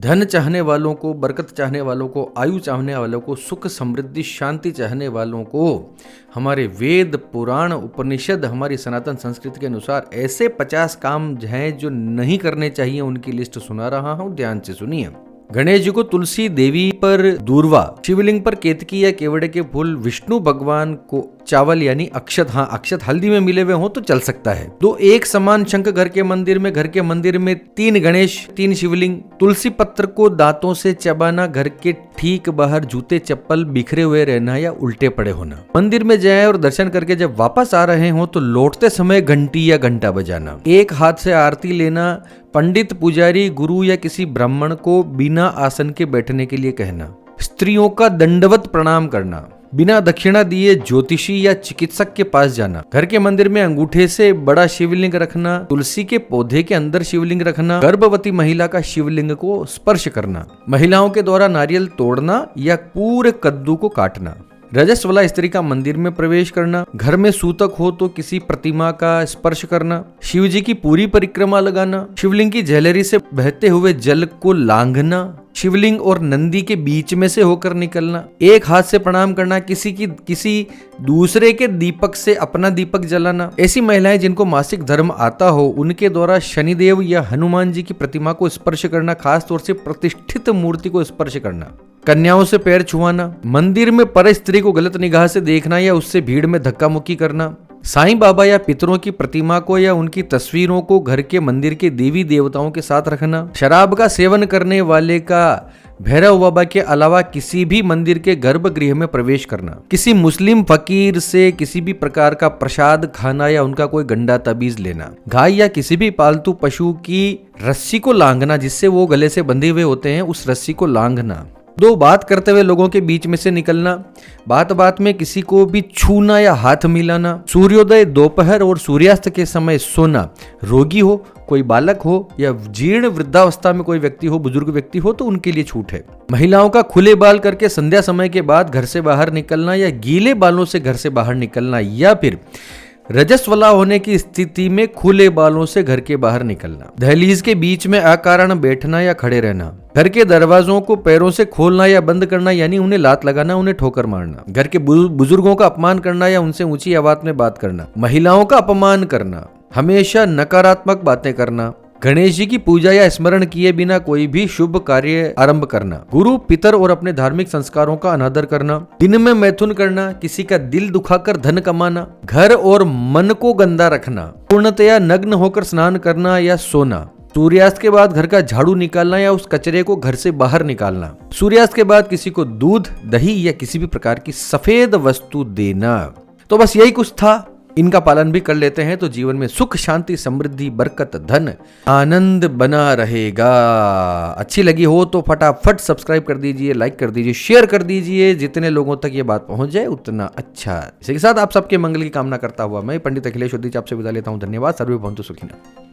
धन चाहने वालों को, बरकत चाहने वालों को, आयु चाहने वालों को, सुख समृद्धि शांति चाहने वालों को हमारे वेद पुराण उपनिषद हमारी सनातन संस्कृति के अनुसार ऐसे 50 काम हैं जो नहीं करने चाहिए, उनकी लिस्ट सुना रहा हूं, ध्यान से सुनिए। गणेश जी को तुलसी, देवी पर दूर्वा, शिवलिंग पर केतकी या केवड़े के फूल, विष्णु भगवान को चावल यानी अक्षत, हाँ अक्षत हल्दी में मिले हुए हो तो चल सकता है। दो एक समान शंख घर के मंदिर में 3 गणेश, 3 शिवलिंग, तुलसी पत्र को दांतों से चबाना, घर के ठीक बाहर जूते चप्पल बिखरे हुए रहना या उल्टे पड़े होना। मंदिर में जाए और दर्शन करके जब वापस आ रहे हो तो लौटते समय घंटी या घंटा बजाना। एक हाथ से आरती लेना, पंडित, पुजारी, गुरु या किसी ब्राह्मण को बिना आसन के बैठने के लिए कहना। स्त्रियों का दंडवत प्रणाम करना, बिना दक्षिणा दिए ज्योतिषी या चिकित्सक के पास जाना, घर के मंदिर में अंगूठे से बड़ा शिवलिंग रखना, तुलसी के पौधे के अंदर शिवलिंग रखना, गर्भवती महिला का शिवलिंग को स्पर्श करना, महिलाओं के द्वारा नारियल तोड़ना या पूरे कद्दू को काटना, रजस्वला स्त्री का मंदिर में प्रवेश करना, घर में सूतक हो तो किसी प्रतिमा का स्पर्श करना, शिव जी की पूरी परिक्रमा लगाना, शिवलिंग की झैलरी से बहते हुए जल को लांघना, शिवलिंग और नंदी के बीच में से होकर निकलना, एक हाथ से प्रणाम करना, किसी दूसरे के दीपक से अपना दीपक जलाना। ऐसी महिलाएं जिनको मासिक धर्म आता हो उनके द्वारा शनिदेव या हनुमान जी की प्रतिमा को स्पर्श करना, खास तौर से प्रतिष्ठित मूर्ति को स्पर्श करना, कन्याओं से पैर छुआना, मंदिर में पर स्त्री को गलत निगाह से देखना या उससे भीड़ में धक्का मुक्की करना, साईं बाबा या पितरों की प्रतिमा को या उनकी तस्वीरों को घर के मंदिर के देवी देवताओं के साथ रखना, शराब का सेवन करने वाले का भैरव बाबा के अलावा किसी भी मंदिर के गर्भगृह में प्रवेश करना, किसी मुस्लिम फकीर से किसी भी प्रकार का प्रसाद खाना या उनका कोई गंदा तबीज लेना, गाय या किसी भी पालतू पशु की रस्सी को लांघना, जिससे वो गले से बंधे हुए होते हैं, उस रस्सी को लांघना, 2 बात करते हुए लोगों के बीच में से निकलना, बात में किसी को भी छूना या हाथ मिलाना, सूर्योदय, दोपहर और सूर्यास्त के समय सोना, रोगी हो, कोई बालक हो या जीर्ण वृद्धावस्था में कोई व्यक्ति हो, बुजुर्ग व्यक्ति हो तो उनके लिए छूट है। महिलाओं का खुले बाल करके संध्या समय के बाद घर से बाहर निकलना या गीले बालों से घर से बाहर निकलना, या फिर रजस्वला होने की स्थिति में खुले बालों से घर के बाहर निकलना, दहलीज के बीच में अकारण बैठना या खड़े रहना, घर के दरवाजों को पैरों से खोलना या बंद करना यानी उन्हें लात लगाना, उन्हें ठोकर मारना, घर के बुजुर्गों का अपमान करना या उनसे ऊंची आवाज में बात करना, महिलाओं का अपमान करना, हमेशा नकारात्मक बातें करना, गणेश जी की पूजा या स्मरण किए बिना कोई भी शुभ कार्य आरंभ करना, गुरु, पितर और अपने धार्मिक संस्कारों का अनादर करना, दिन में मैथुन करना, किसी का दिल दुखाकर धन कमाना, घर और मन को गंदा रखना, पूर्णतया नग्न होकर स्नान करना या सोना, सूर्यास्त के बाद घर का झाड़ू निकालना या उस कचरे को घर से बाहर निकालना, सूर्यास्त के बाद किसी को दूध, दही या किसी भी प्रकार की सफेद वस्तु देना। तो बस यही कुछ था, इनका पालन भी कर लेते हैं तो जीवन में सुख, शांति, समृद्धि, बरकत, धन, आनंद बना रहेगा। अच्छी लगी हो तो फटाफट सब्सक्राइब कर दीजिए, लाइक कर दीजिए, शेयर कर दीजिए, जितने लोगों तक ये बात पहुंच जाए उतना अच्छा। इसी के साथ आप सबके मंगल की कामना करता हुआ मैं पंडित अखिलेश उद्दीच आपसे विदा लेता हूं। धन्यवाद। सर्वे भवन्तु सुखिनः।